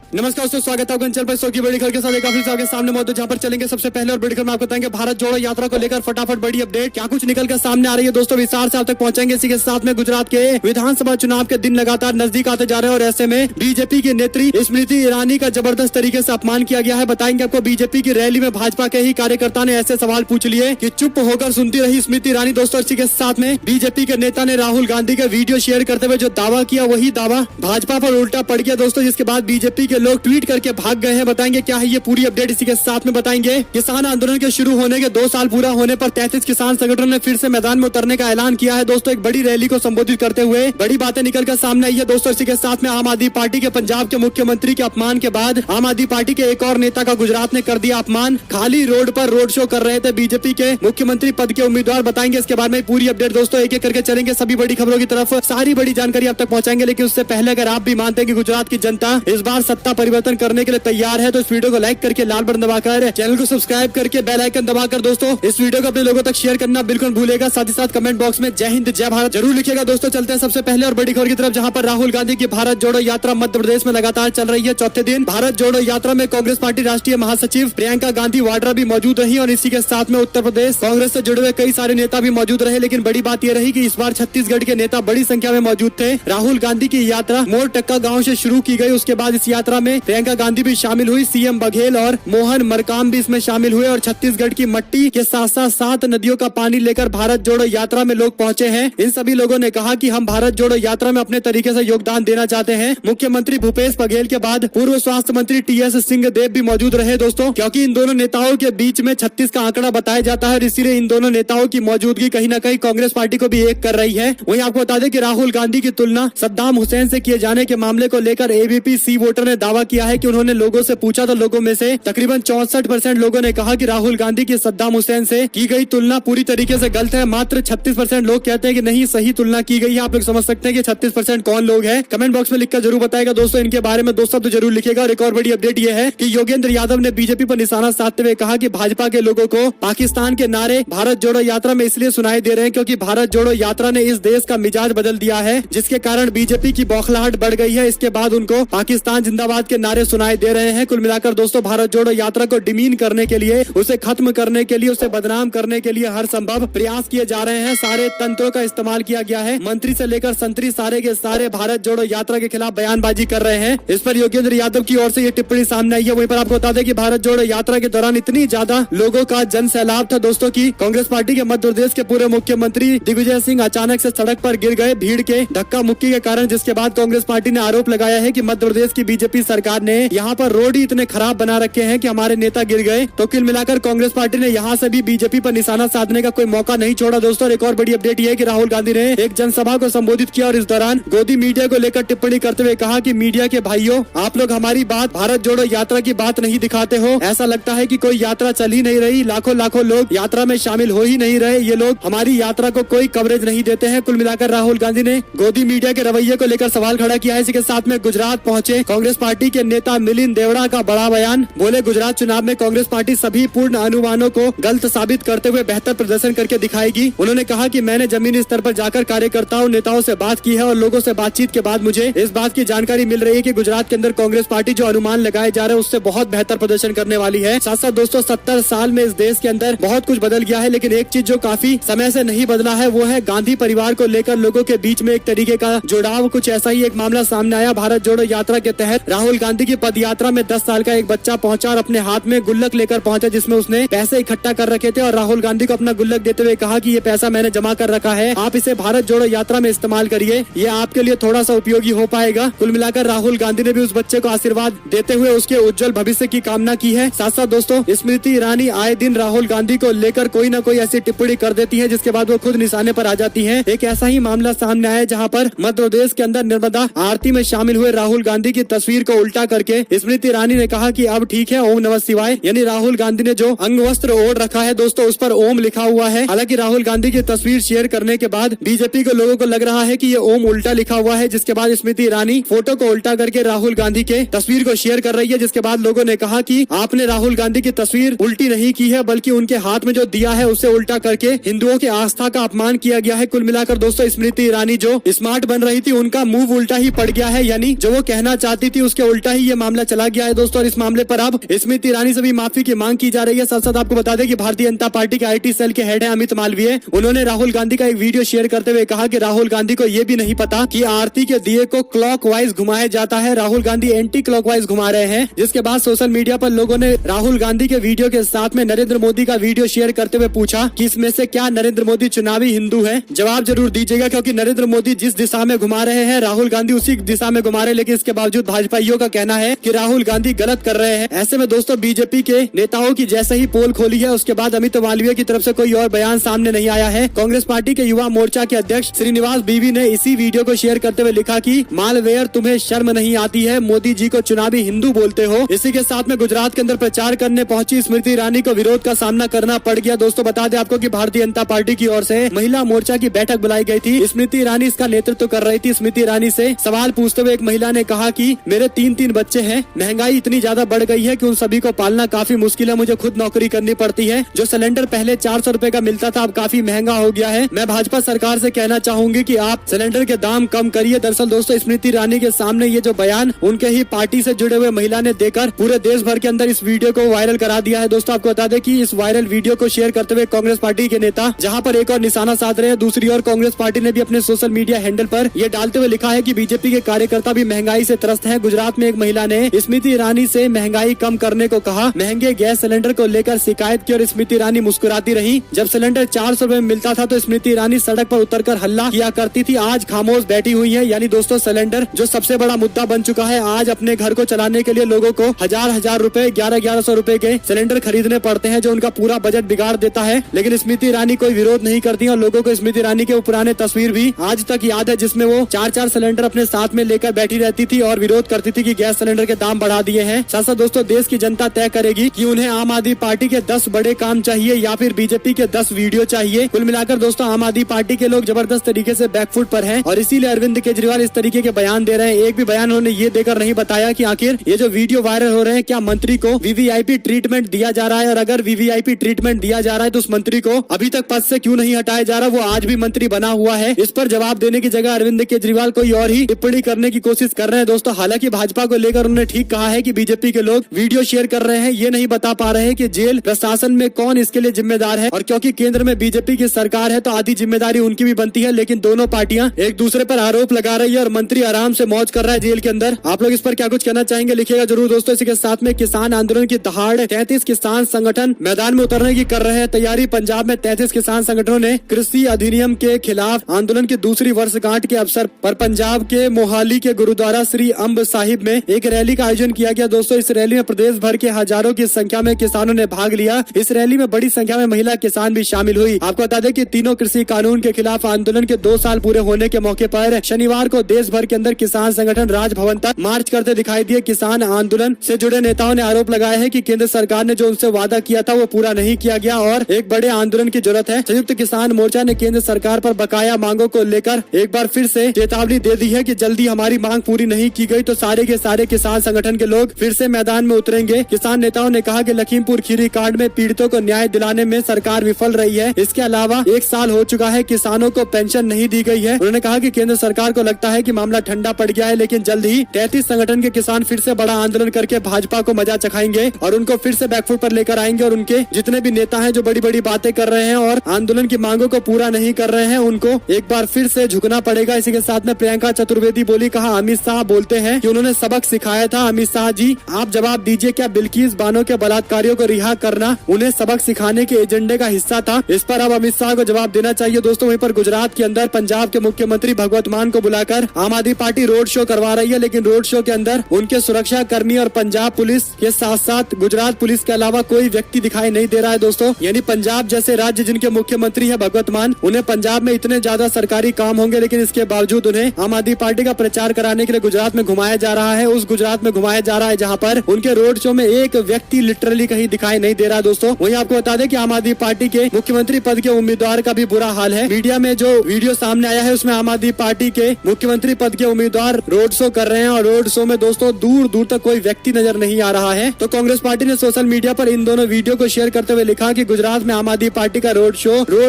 नमस्कार दोस्तों, स्वागत है आपका चैनल पर। सो की बड़ी खबर के साथ एक काफी आपके सामने मौजूद है, जहां पर चलेंगे सबसे पहले और बड़ी खबर में आपको बताएंगे भारत जोड़ो यात्रा को लेकर फटाफट बड़ी अपडेट क्या कुछ निकल कर सामने आ रही है दोस्तों, विस्तार से आप तक पहुंचेंगे। इसी के साथ में गुजरात के विधानसभा चुनाव के दिन लगातार नजदीक आते जा रहे हैं और ऐसे में बीजेपी की नेत्री स्मृति ईरानी का जबरदस्त तरीके से अपमान किया गया है। बताएंगे आपको बीजेपी की रैली में भाजपा के ही कार्यकर्ता ने ऐसे सवाल पूछ लिए कि चुप होकर सुनती रही स्मृति ईरानी। दोस्तों इसी के साथ में बीजेपी के नेता ने राहुल गांधी का वीडियो शेयर करते हुए जो दावा किया वही दावा भाजपा पर उल्टा पड़ गया दोस्तों, जिसके बाद बीजेपी के लोग ट्वीट करके भाग गए हैं। बताएंगे क्या है ये पूरी अपडेट। इसी के साथ में बताएंगे किसान आंदोलन के शुरू होने के 2 साल पूरा होने पर 33 किसान संगठनों ने फिर से मैदान में उतरने का ऐलान किया है। दोस्तों एक बड़ी रैली को संबोधित करते हुए बड़ी बातें निकलकर सामने आई है दोस्तों। इसी के साथ में आम आदमी पार्टी के पंजाब के मुख्यमंत्री के अपमान के बाद आम आदमी पार्टी के एक और नेता का गुजरात ने कर दिया अपमान। खाली रोड पर रोड शो कर रहे थे बीजेपी के मुख्यमंत्री पद के उम्मीदवार। बताएंगे इसके बारे में पूरी अपडेट दोस्तों, एक एक करके चलेंगे सभी बड़ी खबरों की तरफ, सारी बड़ी जानकारी आप तक पहुंचाएंगे। लेकिन उससे पहले अगर आप भी मानते हैं कि गुजरात की जनता इस बार सत्ता परिवर्तन करने के लिए तैयार है तो इस वीडियो को लाइक करके लाल बटन दबाकर चैनल को सब्सक्राइब करके बेल आइकन दबाकर दोस्तों इस वीडियो को अपने लोगों तक शेयर करना बिल्कुल भूलेगा। साथ ही साथ कमेंट बॉक्स में जय हिंद जय भारत जरूर लिखिएगा दोस्तों। चलते हैं सबसे पहले और बड़ी खबर की तरफ, जहां पर राहुल गांधी की भारत जोड़ो यात्रा मध्य प्रदेश में लगातार चल रही है। चौथे दिन भारत जोड़ो यात्रा में कांग्रेस पार्टी राष्ट्रीय महासचिव प्रियंका गांधी वाड्रा भी मौजूद रही और इसी के साथ में उत्तर प्रदेश कांग्रेस से जुड़े हुए कई सारे नेता भी मौजूद रहे। लेकिन बड़ी बात यह रही कि इस बार छत्तीसगढ़ के नेता बड़ी संख्या में मौजूद थे। राहुल गांधी की यात्रा मोर टक्का गाँव से शुरू की गई। उसके बाद इस यात्रा में प्रियंका गांधी भी शामिल हुई, सीएम बघेल और मोहन मरकाम भी इसमें शामिल हुए और छत्तीसगढ़ की मट्टी के साथ साथ 7 नदियों का पानी लेकर भारत जोड़ो यात्रा में लोग पहुंचे हैं। इन सभी लोगों ने कहा कि हम भारत जोड़ो यात्रा में अपने तरीके से योगदान देना चाहते हैं। मुख्यमंत्री भूपेश बघेल के बाद पूर्व स्वास्थ्य मंत्री टीएस सिंहदेव भी मौजूद रहे दोस्तों, क्योंकि इन दोनों नेताओं के बीच में 36 का आंकड़ा बताया जाता है और इसीलिए इन दोनों नेताओं की मौजूदगी कहीं न कहीं कांग्रेस पार्टी को भी एक कर रही है। वहीं आपको बता दें कि राहुल गांधी की तुलना सद्दाम हुसैन से किए जाने के मामले को लेकर एबीपी सी वोटर ने दावा किया है कि उन्होंने लोगों से पूछा तो लोगों में से तकरीबन 64% लोगों ने कहा कि राहुल गांधी की सद्दाम हुसैन से की गई तुलना पूरी तरीके से गलत है। मात्र 36% लोग कहते हैं कि नहीं, सही तुलना की गई है। आप लोग समझ सकते हैं कि 36% कौन लोग हैं। कमेंट बॉक्स में लिखकर जरूर बताएगा दोस्तों, इनके बारे में 2 शब्द जरूर लिखेगा। और एक और बड़ी अपडेट ये है कि योगेंद्र यादव ने बीजेपी पर निशाना साधते हुए कहा कि भाजपा के लोगों को पाकिस्तान के नारे भारत जोड़ो यात्रा में इसलिए सुनाई दे रहे हैं क्योंकि भारत जोड़ो यात्रा ने इस देश का मिजाज बदल दिया है, जिसके कारण बीजेपी की बौखलाहट बढ़ गई है। इसके बाद उनको पाकिस्तान जिंदाबाद के नारे सुनाई दे रहे हैं। कुल मिलाकर दोस्तों भारत जोड़ो यात्रा को डिमीन करने के लिए, उसे खत्म करने के लिए, उसे बदनाम करने के लिए हर संभव प्रयास किए जा रहे हैं। सारे तंत्रों का इस्तेमाल किया गया है। मंत्री से लेकर संतरी सारे के सारे भारत जोड़ो यात्रा के खिलाफ बयानबाजी कर रहे हैं। इस पर योगेंद्र यादव की ओर से ये टिप्पणी सामने आई है। वहीं पर आपको बता दें कि भारत जोड़ो यात्रा के दौरान इतनी ज्यादा लोगों का जन सैलाब था दोस्तों की कांग्रेस पार्टी के मध्य प्रदेश के पूर्व मुख्यमंत्री दिग्विजय सिंह अचानक से सड़क पर गिर गए भीड़ के धक्का मुक्की के कारण, जिसके बाद कांग्रेस पार्टी ने आरोप लगाया है कि मध्य प्रदेश की बीजेपी सरकार ने यहाँ पर रोड ही इतने खराब बना रखे हैं कि हमारे नेता गिर गए। तो कुल मिलाकर कांग्रेस पार्टी ने यहाँ से भी बीजेपी पर निशाना साधने का कोई मौका नहीं छोड़ा दोस्तों। और एक और बड़ी अपडेट ये है कि राहुल गांधी ने एक जनसभा को संबोधित किया और इस दौरान गोदी मीडिया को लेकर टिप्पणी करते हुए कहा कि मीडिया के भाइयों, आप लोग हमारी बात भारत जोड़ो यात्रा की बात नहीं दिखाते हो। ऐसा लगता है कि कोई यात्रा चल ही नहीं रही, लाखों लाखों लोग यात्रा में शामिल हो ही नहीं रहे। ये लोग हमारी यात्रा को कोई कवरेज नहीं देते हैं। कुल मिलाकर राहुल गांधी ने गोदी मीडिया के रवैये को लेकर सवाल खड़ा किया है। इसी के साथ में गुजरात पहुंचे कांग्रेस पार्टी के नेता मिलिंद देवड़ा का बड़ा बयान। बोले गुजरात चुनाव में कांग्रेस पार्टी सभी पूर्ण अनुमानों को गलत साबित करते हुए बेहतर प्रदर्शन करके दिखाएगी। उन्होंने कहा कि मैंने जमीनी स्तर पर जाकर कार्यकर्ताओं नेताओं से बात की है और लोगों से बातचीत के बाद मुझे इस बात की जानकारी मिल रही है कि गुजरात के अंदर कांग्रेस पार्टी जो अनुमान लगाए जा रहे हैं उससे बहुत बेहतर प्रदर्शन करने वाली है। साथ साथ दोस्तों 70 साल में इस देश के अंदर बहुत कुछ बदल गया है, लेकिन एक चीज जो काफी समय से नहीं बदला है वो है गांधी परिवार को लेकर लोगों के बीच में एक तरीके का जुड़ाव। कुछ ऐसा ही एक मामला सामने आया। भारत जोड़ो यात्रा के तहत राहुल गांधी की पद यात्रा में 10 साल का एक बच्चा पहुंचा और अपने हाथ में गुल्लक लेकर पहुंचा, जिसमें उसने पैसे इकट्ठा कर रखे थे और राहुल गांधी को अपना गुल्लक देते हुए कहा कि ये पैसा मैंने जमा कर रखा है, आप इसे भारत जोड़ो यात्रा में इस्तेमाल करिए, ये आपके लिए थोड़ा सा उपयोगी हो पाएगा। कुल मिलाकर राहुल गांधी ने भी उस बच्चे को आशीर्वाद देते हुए उसके उज्जवल भविष्य की कामना की है। साथ साथ दोस्तों स्मृति ईरानी आए दिन राहुल गांधी को लेकर कोई न कोई ऐसी टिप्पणी कर देती है जिसके बाद वो खुद निशाने पर आ जाती है। एक ऐसा ही मामला सामने आया जहाँ पर मध्य प्रदेश के अंदर नर्मदा आरती में शामिल हुए राहुल गांधी की तस्वीर को उल्टा करके स्मृति ईरानी ने कहा कि अब ठीक है, ओम नमः शिवाय, यानी राहुल गांधी ने जो अंग वस्त्र ओढ़ रखा है दोस्तों उस पर ओम लिखा हुआ है। हालांकि राहुल गांधी की तस्वीर शेयर करने के बाद बीजेपी के लोगों को लग रहा है कि ये ओम उल्टा लिखा हुआ है, जिसके बाद स्मृति ईरानी फोटो को उल्टा करके राहुल गांधी के तस्वीर को शेयर कर रही है, जिसके बाद लोगों ने कहा कि आपने राहुल गांधी की तस्वीर उल्टी नहीं की है बल्कि उनके हाथ में जो दिया है उसे उल्टा करके हिंदुओं की आस्था का अपमान किया गया है। कुल मिलाकर दोस्तों स्मृति ईरानी जो स्मार्ट बन रही थी उनका मूव उल्टा ही पड़ गया है, यानी जो वो कहना चाहती थी उस उसके उल्टा ही ये मामला चला गया है दोस्तों। और इस मामले पर अब स्मृति ईरानी से भी माफी की मांग की जा रही है। साथ साथ आपको बता दें कि भारतीय जनता पार्टी के IT सेल के हेड है अमित मालवीय, उन्होंने राहुल गांधी का एक वीडियो शेयर करते हुए कहा कि राहुल गांधी को ये भी नहीं पता कि आरती के दिए को क्लॉकवाइज घुमाया जाता है, राहुल गांधी एंटी क्लॉकवाइज घुमा रहे हैं। जिसके बाद सोशल मीडिया पर लोगों ने राहुल गांधी के वीडियो के साथ में नरेंद्र मोदी का वीडियो शेयर करते हुए पूछा कि इसमें से क्या नरेंद्र मोदी चुनावी हिंदू है। जवाब जरूर दीजिएगा, क्योंकि नरेंद्र मोदी जिस दिशा में घुमा रहे हैं राहुल गांधी उसी दिशा में घुमा रहे हैं, लेकिन इसके बावजूद भाजपाइयों का कहना है कि राहुल गांधी गलत कर रहे हैं। ऐसे में दोस्तों बीजेपी के नेताओं की जैसे ही पोल खोली है उसके बाद अमित मालवीय की तरफ से कोई और बयान सामने नहीं आया है। कांग्रेस पार्टी के युवा मोर्चा के अध्यक्ष श्रीनिवास बीवी ने इसी वीडियो को शेयर करते हुए लिखा कि मालवेयर तुम्हें शर्म नहीं आती है, मोदी जी को चुनावी हिंदू बोलते हो। इसी के साथ में गुजरात के अंदर प्रचार करने पहुंची स्मृति ईरानी को विरोध का सामना करना पड़ गया। दोस्तों बता दें आपको कि भारतीय जनता पार्टी की ओर से महिला मोर्चा की बैठक बुलाई गई थी। स्मृति ईरानी इसका नेतृत्व कर रही थी। स्मृति ईरानी से सवाल पूछते हुए एक महिला ने कहा कि मेरे 3 बच्चे हैं, महंगाई इतनी ज्यादा बढ़ गई है कि उन सभी को पालना काफी मुश्किल है, मुझे खुद नौकरी करनी पड़ती है। जो सिलेंडर पहले 400 रुपए का मिलता था अब काफी महंगा हो गया है। मैं भाजपा सरकार से कहना चाहूंगी कि आप सिलेंडर के दाम कम करिए। दरअसल दोस्तों स्मृति ईरानी के सामने ये जो बयान उनके ही पार्टी से जुड़े हुए महिला ने देकर पूरे देश भर के अंदर इस वीडियो को वायरल करा दिया है। दोस्तों आपको बता दें कि इस वायरल वीडियो को शेयर करते हुए कांग्रेस पार्टी के नेता जहां पर एक और निशाना साध रहे हैं, दूसरी ओर कांग्रेस पार्टी ने भी अपने सोशल मीडिया हैंडल पर यह डालते हुए लिखा है कि बीजेपी के कार्यकर्ता भी महंगाई से त्रस्त है। गुजरात में एक महिला ने स्मृति ईरानी से महंगाई कम करने को कहा। महंगे गैस सिलेंडर को लेकर शिकायत की और स्मृति ईरानी मुस्कुराती रही। जब सिलेंडर 400 रुपए में मिलता था तो स्मृति ईरानी सड़क पर उतरकर हल्ला किया करती थी, आज खामोश बैठी हुई है। यानी दोस्तों सिलेंडर जो सबसे बड़ा मुद्दा बन चुका है, आज अपने घर को चलाने के लिए लोगों को हजार रुपए 1100 रुपए के सिलेंडर खरीदने पड़ते हैं, जो उनका पूरा बजट बिगाड़ देता है। लेकिन स्मृति ईरानी कोई विरोध नहीं करती और लोगों को स्मृति ईरानी के पुराने तस्वीर भी आज तक याद है, जिसमें वो 4 सिलेंडर अपने साथ में लेकर बैठी रहती थी और विरोध करती थी कि गैस सिलेंडर के दाम बढ़ा दिए हैं। साथ साथ दोस्तों देश की जनता तय करेगी कि उन्हें आम आदमी पार्टी के 10 बड़े काम चाहिए या फिर बीजेपी के 10 वीडियो चाहिए। कुल मिलाकर दोस्तों आम आदमी पार्टी के लोग जबरदस्त तरीके से बैकफुट पर हैं और इसीलिए अरविंद केजरीवाल इस तरीके के बयान दे रहे हैं। एक भी बयान उन्होंने ये देकर नहीं बताया कि आखिर ये जो वीडियो वायरल हो रहे हैं क्या मंत्री को वीवीआईपी ट्रीटमेंट दिया जा रहा है, और अगर वीवीआईपी ट्रीटमेंट दिया जा रहा है तो उस मंत्री को अभी तक पद से क्यों नहीं हटाया जा रहा, वो आज भी मंत्री बना हुआ है। इस पर जवाब देने की जगह अरविंद केजरीवाल कोई और ही टिप्पणी करने की कोशिश कर रहे हैं। दोस्तों हालांकि भाजपा को लेकर उन्होंने ठीक कहा है कि बीजेपी के लोग वीडियो शेयर कर रहे हैं, ये नहीं बता पा रहे हैं कि जेल प्रशासन में कौन इसके लिए जिम्मेदार है। और क्योंकि केंद्र में बीजेपी की सरकार है तो आधी जिम्मेदारी उनकी भी बनती है, लेकिन दोनों पार्टियां एक दूसरे पर आरोप लगा रही है और मंत्री आराम से मौज कर रहा है जेल के अंदर। आप लोग इस पर क्या कुछ कहना चाहेंगे लिखिएगा जरूर दोस्तों। इसी के साथ में किसान आंदोलन की दहाड़, 33 किसान संगठन मैदान में उतरने की कर रहे हैं तैयारी। पंजाब में 33 किसान संगठनों ने कृषि अधिनियम के खिलाफ आंदोलन की दूसरी वर्षगांठ के अवसर पर पंजाब के मोहाली के गुरुद्वारा श्री अम्ब साहिब में एक रैली का आयोजन किया गया। दोस्तों इस रैली में प्रदेश भर के हजारों की संख्या में किसानों ने भाग लिया। इस रैली में बड़ी संख्या में महिला किसान भी शामिल हुई। आपको बता दें कि तीनों कृषि कानून के खिलाफ आंदोलन के 2 साल पूरे होने के मौके पर शनिवार को देश भर के अंदर किसान संगठन राजभवन तक मार्च करते दिखाई दिए। किसान आंदोलन से जुड़े नेताओं ने आरोप लगाया है कि केंद्र सरकार ने जो उनसे वादा किया था वो पूरा नहीं किया गया और एक बड़े आंदोलन की जरूरत है। संयुक्त किसान मोर्चा ने केंद्र सरकार पर बकाया मांगों को लेकर एक बार फिर से चेतावनी दे दी है कि जल्दी हमारी मांग पूरी नहीं की गई तो सारे के सारे किसान संगठन के लोग फिर से मैदान में उतरेंगे। किसान नेताओं ने कहा कि लखीमपुर खीरी कांड में पीड़ितों को न्याय दिलाने में सरकार विफल रही है। इसके अलावा 1 साल हो चुका है, किसानों को पेंशन नहीं दी गई है। उन्होंने कहा कि केंद्र सरकार को लगता है कि मामला ठंडा पड़ गया है, लेकिन जल्द ही 33 संगठन के किसान फिर से बड़ा आंदोलन करके भाजपा को मजा चखाएंगे और उनको फिर से बैकफुट पर लेकर आएंगे और उनके जितने भी नेता हैं जो बड़ी बड़ी बातें कर रहे हैं और आंदोलन की मांगों को पूरा नहीं कर रहे हैं उनको एक बार फिर से झुकना पड़ेगा। इसी के साथ में प्रियंका चतुर्वेदी बोली, कहा अमित शाह बोलते हैं कि उन्होंने सबक सिखाया था। अमित शाह जी आप जवाब दीजिए, क्या बिल्किस बानो के बलात्कारियों को रिहा करना उन्हें सबक सिखाने के एजेंडे का हिस्सा था? इस पर अब अमित शाह को जवाब देना चाहिए। दोस्तों वहीं पर गुजरात के अंदर पंजाब के मुख्यमंत्री भगवत मान को बुलाकर आम आदमी पार्टी रोड शो करवा रही है, लेकिन रोड शो के अंदर उनके सुरक्षा कर्मी और पंजाब पुलिस के साथ साथ गुजरात पुलिस के अलावा कोई व्यक्ति दिखाई नहीं दे रहा है। दोस्तों यानी पंजाब जैसे राज्य जिनके मुख्यमंत्री है भगवत मान, उन्हें पंजाब में इतने ज्यादा सरकारी काम होंगे, लेकिन इसके बावजूद उन्हें आम आदमी पार्टी का प्रचार कराने के लिए गुजरात में घुमाया जा रहा है। उस गुजरात में घुमाया जा रहा है जहाँ पर उनके रोड शो में एक व्यक्ति लिटरली कहीं दिखाई नहीं दे रहा। दोस्तों वहीं आपको बता दें कि आम आदमी पार्टी के मुख्यमंत्री पद के उम्मीदवार का भी बुरा हाल है। मीडिया में जो वीडियो सामने आया है उसमें आम आदमी पार्टी के मुख्यमंत्री पद के उम्मीदवार रोड शो कर रहे हैं और रोड शो में दोस्तों दूर दूर तक कोई व्यक्ति नजर नहीं आ रहा है। तो कांग्रेस पार्टी ने सोशल मीडिया पर इन दोनों वीडियो को शेयर करते हुए लिखा कि गुजरात में आम आदमी पार्टी का रोड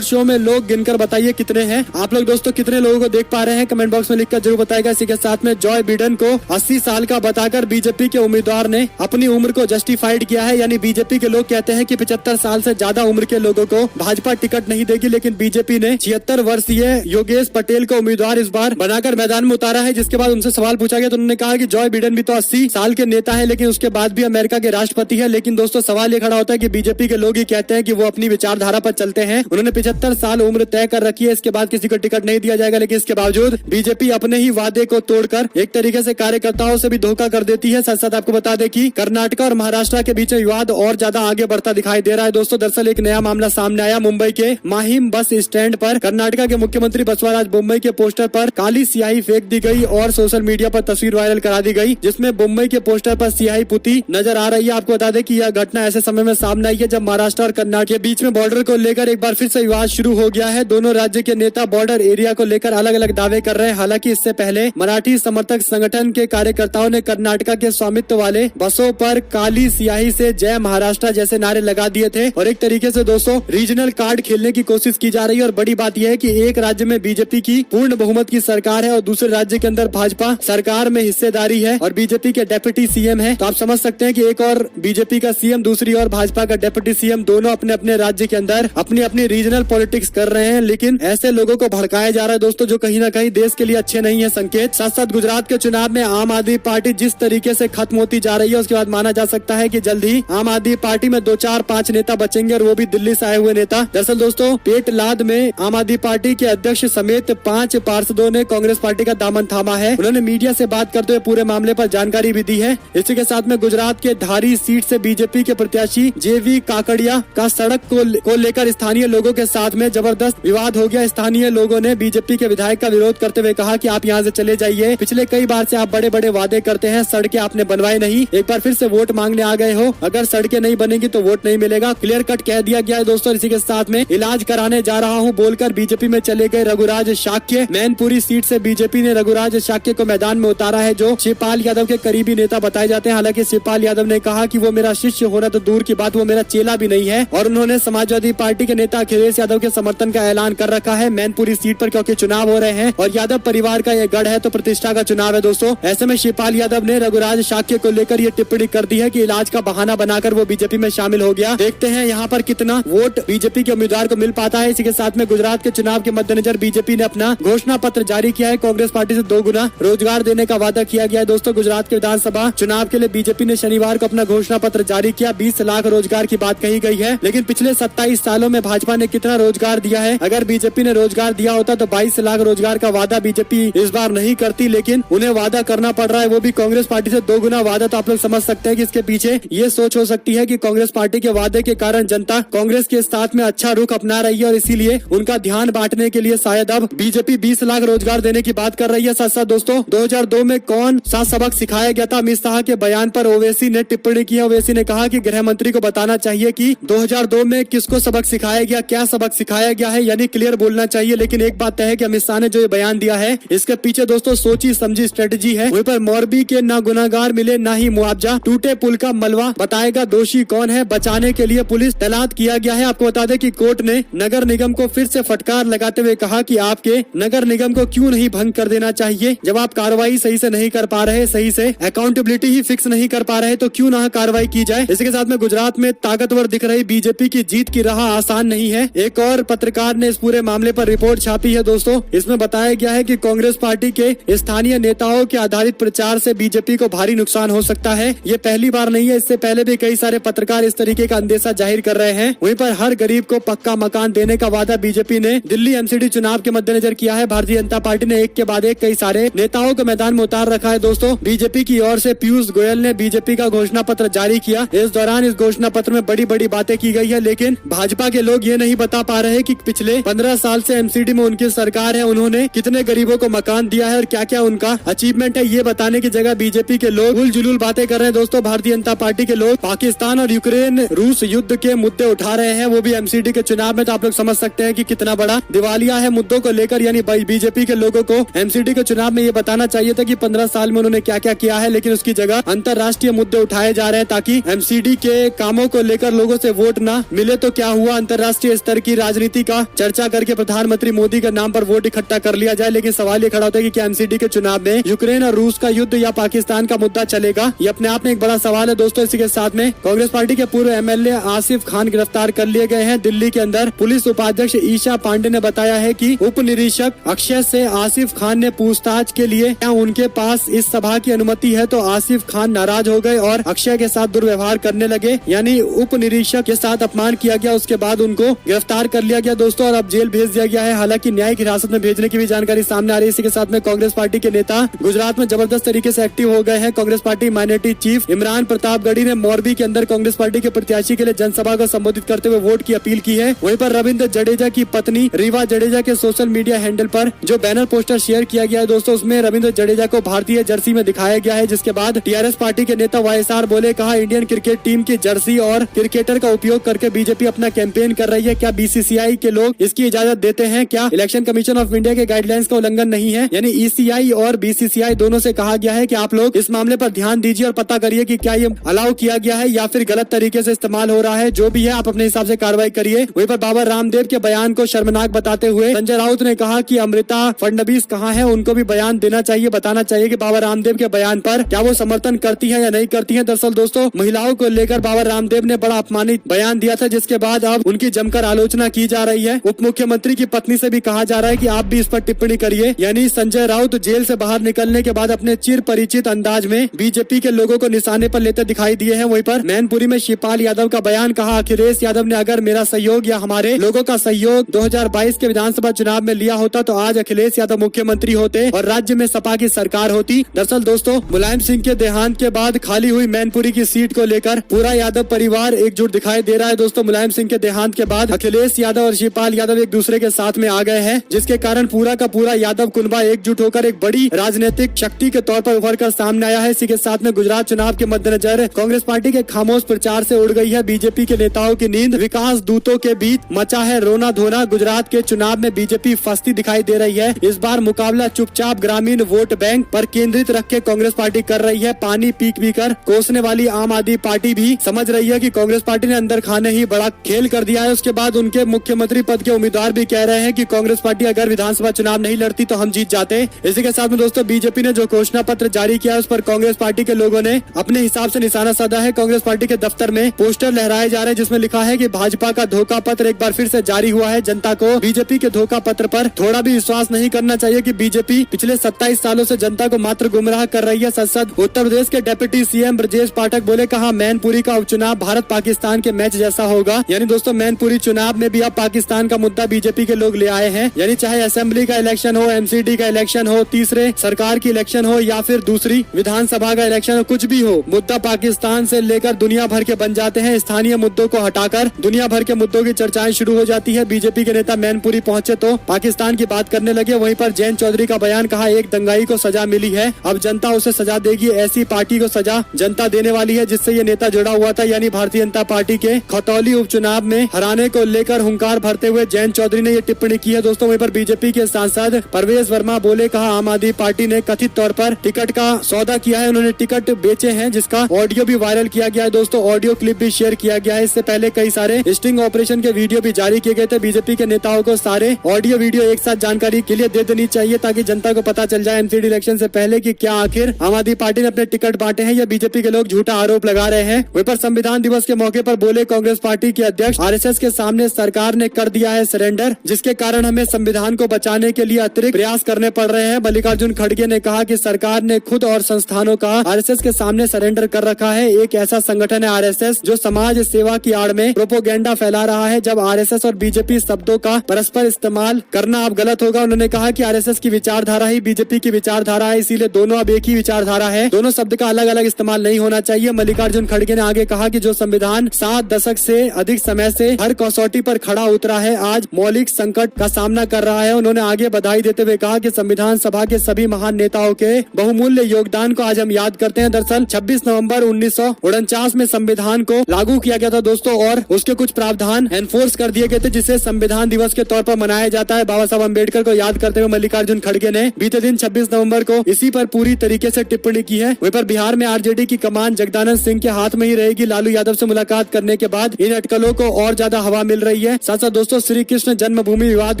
शो में लोग गिनकर बताइए कितने हैं। आप लोग दोस्तों कितने लोगों को देख पा रहे हैं, कमेंट बॉक्स में लिखकर जरूर बताएगा। इसी के साथ में जॉय बिडेन को 80 80 साल का बताकर बीजेपी के उम्मीदवार ने अपनी उम्र को जस्टिफाइड किया है। यानी बीजेपी के लोग कहते हैं कि 75 साल से ज्यादा उम्र के लोगों को भाजपा टिकट नहीं देगी, लेकिन बीजेपी ने 76 वर्षीय योगेश पटेल को उम्मीदवार इस बार बनाकर मैदान में उतारा है। जिसके बाद उनसे सवाल पूछा गया तो उन्होंने कहा कि जॉय बिडेन भी तो 80 साल के नेता है, लेकिन उसके बाद भी अमेरिका के राष्ट्रपति है। लेकिन दोस्तों सवाल ये खड़ा होता है कि बीजेपी के लोग ही कहते हैं कि वो अपनी विचारधारा पर चलते हैं। उन्होंने 75 साल उम्र तय कर रखी है, इसके बाद किसी को टिकट नहीं दिया जाएगा, लेकिन इसके बावजूद बीजेपी अपने ही वादे को तोड़कर एक तरीके से कार्यकर्ताओं से भी धोखा कर देती है। साथ साथ आपको बता दें कि कर्नाटक और महाराष्ट्र के बीच विवाद और ज्यादा आगे बढ़ता दिखाई दे रहा है। दोस्तों दरअसल एक नया मामला सामने आया। मुंबई के माहिम बस स्टैंड पर कर्नाटक के मुख्यमंत्री बसवराज बोम्मई के पोस्टर पर काली स्याही फेंक दी गई और सोशल मीडिया पर तस्वीर वायरल करा दी गई, जिसमें बोम्मई के पोस्टर पर स्याही पुती नजर आ रही है। आपको बता दें कि यह घटना ऐसे समय में सामने आई है जब महाराष्ट्र और कर्नाटक के बीच में बॉर्डर को लेकर एक बार फिर से विवाद शुरू हो गया है। दोनों राज्य के नेता बॉर्डर एरिया को लेकर अलग अलग दावे कर रहे हैं। हालांकि इससे पहले मराठी समर्थक संगठन के कार्यकर्ताओं ने कर्नाटक के स्वामित्व वाले बसों पर काली स्याही से जय महाराष्ट्र जैसे नारे लगा दिए थे और एक तरीके से दोस्तों रीजनल कार्ड खेलने की कोशिश की जा रही है। और बड़ी बात यह है कि एक राज्य में बीजेपी की पूर्ण बहुमत की सरकार है और दूसरे राज्य के अंदर भाजपा सरकार में हिस्सेदारी है और बीजेपी के डेप्यूटी सीएम है। तो आप समझ सकते हैं कि एक और बीजेपी का सीएम, दूसरी और भाजपा का डेप्यूटी सीएम, दोनों अपने अपने राज्य के अंदर अपनी अपनी रीजनल पॉलिटिक्स कर रहे हैं। लेकिन ऐसे लोगों को भड़काया जा रहा है दोस्तों, जो कहीं ना कहीं देश के लिए अच्छे नहीं है संकेत। साथ साथ गुजरात के चुनाव में आम आदमी पार्टी जिस तरीके से खत्म होती जा रही है, उसके बाद माना जा सकता है कि जल्द ही आम आदमी पार्टी में 2, 4, 5 नेता बचेंगे और वो भी दिल्ली से आए हुए नेता। दरअसल दोस्तों पेटलाद में आम आदमी पार्टी के अध्यक्ष समेत 5 पार्षदों ने कांग्रेस पार्टी का दामन थामा है। उन्होंने मीडिया से बात करते हुए पूरे मामले पर जानकारी भी दी है। इसी के साथ में गुजरात के धारी सीट से बीजेपी के प्रत्याशी जेवी काकड़िया का सड़क को लेकर स्थानीय लोगों के साथ में जबरदस्त विवाद हो गया। स्थानीय लोगों ने बीजेपी के विधायक का विरोध करते हुए कहा कि आप यहाँ से चले जाइए, पिछले कई बार से आप बड़े बड़े वादे करते हैं, सड़कें आपने बनवाए नहीं, एक बार फिर से वोट मांगने आ गए हो, अगर सड़कें नहीं बनेगी तो वोट नहीं मिलेगा। क्लियर कट कह दिया गया है दोस्तों। इसी के साथ में इलाज कराने जा रहा हूँ बोलकर बीजेपी में चले गए रघुराज शाक्य। मैनपुरी सीट से बीजेपी ने रघुराज शाक्य को मैदान में उतारा है, जो शिवपाल यादव के करीबी नेता बताए जाते हैं। हालांकि शिवपाल यादव ने कहा कि वो मेरा शिष्य होना तो दूर की बात, वो मेरा चेला भी नहीं है और उन्होंने समाजवादी पार्टी के नेता अखिलेश यादव के समर्थन का ऐलान कर रखा है मैनपुरी सीट पर, क्योंकि चुनाव हो रहे हैं और यादव परिवार का यह गढ़ है तो प्रतिष्ठा का चुनाव है दोस्तों। ऐसे में शिवपाल यादव ने रघुराज शाक्य को लेकर ये टिप्पणी कर दी है कि इलाज का बहाना बनाकर वो बीजेपी में शामिल हो गया। देखते हैं यहाँ पर कितना वोट बीजेपी के उम्मीदवार को मिल पाता है। इसी के साथ में गुजरात के चुनाव के मद्देनजर बीजेपी ने अपना घोषणा पत्र जारी किया है। कांग्रेस पार्टी से 2 गुना रोजगार देने का वादा किया गया है दोस्तों। गुजरात के विधानसभा चुनाव के लिए बीजेपी ने शनिवार को अपना घोषणा पत्र जारी किया। 20 लाख रोजगार की बात कही गई है, लेकिन पिछले 27 सालों में भाजपा ने कितना रोजगार दिया है? अगर बीजेपी ने रोजगार दिया होता तो 22 लाख रोजगार का वादा बीजेपी इस बार नहीं करती, लेकिन उन्हें वादा करना पड़ रहा है, वो भी कांग्रेस पार्टी से 2 गुना वादा। तो आप लोग समझ सकते हैं कि इसके पीछे ये सोच हो सकती है कि कांग्रेस पार्टी के वादे के कारण जनता कांग्रेस के साथ में अच्छा रुख अपना रही है और इसीलिए उनका ध्यान बांटने के लिए शायद अब बीजेपी 20 लाख रोजगार देने की बात कर रही है। साथ साथ दोस्तों 2002 में कौन सा सबक सिखाया गया था? अमित शाह के बयान पर ओवैसी ने टिप्पणी की है। ओवैसी ने कहा कि गृह मंत्री को बताना चाहिए कि 2002 में किसको सबक सिखाया गया, क्या सबक सिखाया गया है, यानी क्लियर बोलना चाहिए। लेकिन एक बात तय है कि अमित शाह ने जो ये बयान दिया है इसके पीछे दोस्तों सोची समझी स्ट्रेटेजी है। वहीं पर मोरबी के ना गुनाहगार मिले ना ही मुआवजा, टूटे पुल का मलबा बताएगा दोषी कौन है, बचाने के लिए पुलिस तैनात किया गया है। आपको बता दें कि कोर्ट ने नगर निगम को फिर से फटकार लगाते हुए कहा कि आपके नगर निगम को क्यों नहीं भंग कर देना चाहिए, जब आप कार्रवाई सही से नहीं कर पा रहे, सही से अकाउंटेबिलिटी ही फिक्स नहीं कर पा रहे तो क्यों ना कार्रवाई की जाए। इसके साथ में गुजरात में ताकतवर दिख रही बीजेपी की जीत की राह आसान नहीं है। एक और पत्रकार ने इस पूरे मामले पर रिपोर्ट छापी है दोस्तों। इसमें बताया गया है कि कांग्रेस पार्टी के स्थानीय नेताओं के आधारित प्रचार से बीजेपी को भारी नुकसान हो सकता है। ये पहली बार नहीं है, इससे पहले भी कई सारे पत्रकार इस तरीके का अंदेशा जाहिर कर रहे हैं। वहीं पर हर गरीब को पक्का मकान देने का वादा बीजेपी ने दिल्ली एमसीडी चुनाव के मद्देनजर किया है। भारतीय जनता पार्टी ने एक के बाद एक कई सारे नेताओं को मैदान में उतार रखा है दोस्तों। बीजेपी की ओर से पीयूष गोयल ने बीजेपी का घोषणा पत्र जारी किया। इस दौरान इस घोषणा पत्र में बड़ी बड़ी बातें की गई है, लेकिन भाजपा के लोग ये नहीं बता पा रहे कि पिछले 15 साल से एमसीडी में उनकी सरकार है, उन्होंने कितने गरीबों को मकान दिया है और क्या क्या उनका अचीवमेंट है। ये बताने की जगह बीजेपी के लोग उल जुलूल बातें कर रहे हैं दोस्तों। भारतीय जनता पार्टी के लोग पाकिस्तान और यूक्रेन रूस युद्ध के मुद्दे उठा रहे हैं, वो भी एमसीडी के चुनाव में। तो आप लोग समझ सकते हैं कि कितना बड़ा दिवालिया है मुद्दों को लेकर। यानी बीजेपी के लोगों को एमसीडी के चुनाव में ये बताना चाहिए था कि 15 साल में उन्होंने क्या क्या किया है, लेकिन उसकी जगह अंतर्राष्ट्रीय मुद्दे उठाए जा रहे हैं ताकि एमसीडी के कामों को लेकर लोगों से वोट ना मिले। तो क्या हुआ, अंतर्राष्ट्रीय स्तर की राजनीति का चर्चा करके प्रधानमंत्री मोदी के नाम पर वोट इकट्ठा कर लिया जाए। लेकिन सवाल ये खड़ा होता है कि क्या एमसीडी के चुनाव में यूक्रेन और रूस का युद्ध या पाकिस्तान का मुद्दा चलेगा, ये अपने आप में एक बड़ा सवाल है दोस्तों। इसी के साथ में कांग्रेस पार्टी के पूर्व एमएलए आसिफ खान गिरफ्तार कर लिए गए हैं दिल्ली के अंदर। पुलिस उपाध्यक्ष ईशा पांडे ने बताया है कि उप निरीक्षक अक्षय से आसिफ खान ने पूछताछ के लिए क्या उनके पास इस सभा की अनुमति है, तो आसिफ खान नाराज हो गए और अक्षय के साथ दुर्व्यवहार करने लगे, यानी उप निरीक्षक के साथ अपमान किया गया। उसके बाद उनको गिरफ्तार कर लिया गया दोस्तों और अब जेल भेज दिया गया है। हालांकि न्यायिक हिरासत में भेजने की भी जानकारी सामने आ रही है। इसी के साथ में कांग्रेस पार्टी के नेता गुजरात में जबरदस्त तरीके से एक्टिव हो गए हैं। Congress party minority chief Imran Pratapgarhi ने मोरबी के अंदर कांग्रेस पार्टी के प्रत्याशी के लिए जनसभा को संबोधित करते हुए वोट की अपील की है। वहीं पर रविंद्र जडेजा की पत्नी रीवा जडेजा के सोशल मीडिया हैंडल पर जो बैनर पोस्टर शेयर किया गया है दोस्तों, उसमें रविंद्र जडेजा को भारतीय जर्सी में दिखाया गया है। जिसके बाद टीआरएस पार्टी के नेता वाईएसआर बोले, कहा इंडियन क्रिकेट टीम की जर्सी और क्रिकेटर का उपयोग करके बीजेपी अपना कैंपेन कर रही है। क्या बीसीसीआई के लोग इसकी इजाजत देते हैं? क्या इलेक्शन कमीशन ऑफ इंडिया के गाइडलाइंस का उल्लंघन नहीं है? यानी ईसीआई और बीसीसीआई दोनों से कहा गया है कि आप लोग इस मामले पर ध्यान दीजिए और पता करिए कि क्या ये अलाउ किया गया है या फिर गलत तरीके से इस्तेमाल हो रहा है। जो भी है आप अपने हिसाब से कार्रवाई करिए। वहीं पर बाबा रामदेव के बयान को शर्मनाक बताते हुए संजय राउत ने कहा कि अमृता फडणवीस कहाँ है, उनको भी बयान देना चाहिए, बताना चाहिए कि बाबा रामदेव के बयान पर क्या वो समर्थन करती है या नहीं करती है। दरअसल दोस्तों महिलाओं को लेकर बाबा रामदेव ने बड़ा अपमानित बयान दिया था, जिसके बाद अब उनकी जमकर आलोचना की जा रही है। उप मुख्यमंत्री की पत्नी से भी कहा जा रहा है कि आप भी इस पर टिप्पणी करिए। यानी संजय राउत जेल से बाहर निकलने के बाद अपने चिर परिचित अंदाज में बीजेपी के लोगों को निशाने पर लेते दिखाई दिए हैं। वहीं पर मैनपुरी में शिवपाल यादव का बयान, कहा अखिलेश यादव ने अगर मेरा सहयोग या हमारे लोगों का सहयोग 2022 के विधानसभा चुनाव में लिया होता तो आज अखिलेश यादव मुख्यमंत्री होते और राज्य में सपा की सरकार होती। दरअसल दोस्तों मुलायम सिंह के देहांत के बाद खाली हुई मैनपुरी की सीट को लेकर पूरा यादव परिवार एकजुट दिखाई दे रहा है दोस्तों। मुलायम सिंह के देहांत के बाद अखिलेश यादव और शिवपाल यादव एक दूसरे के साथ में आ गए हैं, जिसके कारण पूरा का पूरा यादव कुनबा एकजुट होकर एक बड़ी राजनीतिक शक्ति के तौर पर उभर कर सामने आया है। इसी के साथ में गुजरात चुनाव के मद्देनजर कांग्रेस पार्टी के खामोश प्रचार से उड़ गई है बीजेपी के नेताओं की नींद। विकास दूतों के बीच मचा है रोना धोना। गुजरात के चुनाव में बीजेपी फंसती दिखाई दे रही है। इस बार मुकाबला चुपचाप ग्रामीण वोट बैंक पर केंद्रित रख के कांग्रेस पार्टी कर रही है। पानी पीक पी कर कोसने वाली आम आदमी पार्टी भी समझ रही है कि कांग्रेस पार्टी ने अंदर खाने ही बड़ा खेल कर दिया है। उसके बाद उनके मुख्यमंत्री पद के उम्मीदवार भी कह रहे हैं कि कांग्रेस पार्टी अगर विधानसभा चुनाव नहीं लड़ती तो हम जीत जाते। इसी के साथ में दोस्तों बीजेपी ने जो घोषणा पत्र जारी किया उस पर कांग्रेस पार्टी के लोगों ने अपने हिसाब से निशाना साधा है। कांग्रेस पार्टी के दफ्तर में पोस्टर लहराए जा रहे हैं जिसमें लिखा है कि भाजपा का धोखा पत्र एक बार फिर से जारी हुआ है। जनता को बीजेपी के धोखा पत्र पर थोड़ा भी विश्वास नहीं करना चाहिए कि बीजेपी पिछले 27 सालों से जनता को मात्र गुमराह कर रही है। संसद उत्तर प्रदेश के डिप्टी सीएम ब्रजेश पाठक बोले, कहा मैनपुरी का उपचुनाव भारत पाकिस्तान के मैच जैसा होगा। यानी दोस्तों मैनपुरी चुनाव में भी अब पाकिस्तान का मुद्दा बीजेपी के लोग ले आए हैं। यानी चाहे असेंबली का इलेक्शन हो, एमसीडी का इलेक्शन हो, तीसरे सरकार की इलेक्शन हो या फिर दूसरी विधानसभा का इलेक्शन हो, कुछ भी हो, मुद्दा पाकिस्तान से लेकर दुनिया भर के बन जाते हैं। स्थानीय मुद्दों को हटाकर दुनिया भर के मुद्दों की चर्चाएं शुरू हो जाती है। बीजेपी के नेता मैनपुरी पहुंचे तो पाकिस्तान की बात करने लगे। वहीं पर जयंत चौधरी का बयान, कहा एक दंगाई को सजा मिली है, अब जनता उसे सजा देगी। ऐसी पार्टी को सजा जनता देने वाली है जिससे ये नेता जुड़ा हुआ था। यानी भारतीय जनता पार्टी के खतौली उपचुनाव में हराने को लेकर हुंकार भरते हुए जयंत चौधरी ने ये टिप्पणी की है दोस्तों। वहीं पर बीजेपी के सांसद परवेज वर्मा बोले, कहा आम आदमी पार्टी ने कथित तौर पर टिकट का सौदा किया है, उन्होंने टिकट बेचे हैं, जिसका ऑडियो भी वायरल किया गया है दोस्तों। ऑडियो क्लिप भी शेयर किया गया है। इससे पहले कई सारे स्टिंग ऑपरेशन के वीडियो भी जारी किए गए थे। बीजेपी के नेताओं को सारे ऑडियो वीडियो एक साथ जानकारी के लिए दे देनी चाहिए ताकि जनता को पता चल जाए एमसीडी इलेक्शन से पहले कि क्या आखिर आम आदमी पार्टी ने अपने टिकट बांटे हैं या बीजेपी के लोग झूठा आरोप लगा रहे हैं। वहीं पर संविधान दिवस के मौके पर बोले कांग्रेस पार्टी के अध्यक्ष, आरएसएस के सामने सरकार ने कर दिया है सरेंडर, जिसके कारण हमें संविधान को बचाने के लिए अतिरिक्त प्रयास करने पड़ रहे हैं। मल्लिकार्जुन खड़गे ने कहा कि सरकार ने खुद और संस्थानों का आरएसएस के सामने सरेंडर कर रखा है। एक ऐसा संगठन है आरएसएस जो समाज सेवा की आड़ में प्रोपोगेंडा फैला रहा है। जब आरएसएस और बीजेपी शब्दों का परस्पर इस्तेमाल करना अब गलत होगा। उन्होंने कहा कि आरएसएस की विचारधारा ही बीजेपी की विचारधारा है, इसीलिए दोनों अब एक ही विचारधारा है, दोनों शब्द का अलग अलग इस्तेमाल नहीं होना चाहिए। मल्लिकार्जुन खड़गे ने आगे कहा कि जो संविधान 7 दशक से अधिक समय से हर कसौटी पर खड़ा उतरा है, आज मौलिक संकट का सामना कर रहा है। उन्होंने आगे बधाई देते हुए कहा कि संविधान सभा के सभी महान नेताओं के बहुमूल्य योगदान को आज हम याद करते हैं। दरअसल 26 नवंबर 1949 में संविधान को लागू किया गया था दोस्तों और उसके कुछ प्रावधान एनफोर्स कर दिए गए थे जिसे संविधान दिवस के तौर पर मनाया जाता है। बाबा साहब अम्बेडकर को याद करते हुए मल्लिकार्जुन खड़गे ने बीते दिन 26 नवंबर को इसी पर पूरी तरीके से टिप्पणी की है। वहीं पर बिहार में आरजेडी की कमान जगदानंद सिंह के हाथ में ही रहेगी। लालू यादव से मुलाकात करने के बाद इन अटकलों को और ज्यादा हवा मिल रही है। साथ साथ दोस्तों श्री कृष्ण जन्मभूमि विवाद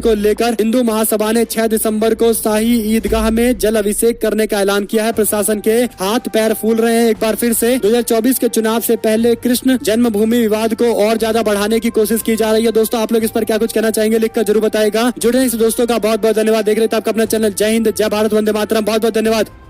को लेकर हिंदू महासभा ने 6 दिसंबर को शाही ईदगाह में जल अभिषेक करने का ऐलान किया है। प्रशासन के हाथ पैर फूल रहे हैं एक बार फिर से। 2024 के चुनाव से पहले कृष्ण जन्मभूमि विवाद को और ज्यादा बढ़ाने की कोशिश की जा रही है। दोस्तों आप लोग इस पर क्या कुछ कहना चाहेंगे, लिखकर जरूर बताएगा। जुड़े इस दोस्तों का बहुत बहुत धन्यवाद। देख रहे थे आपका अपना चैनल। जय हिंद, जय भारत, वंदे मातरम। बहुत बहुत धन्यवाद।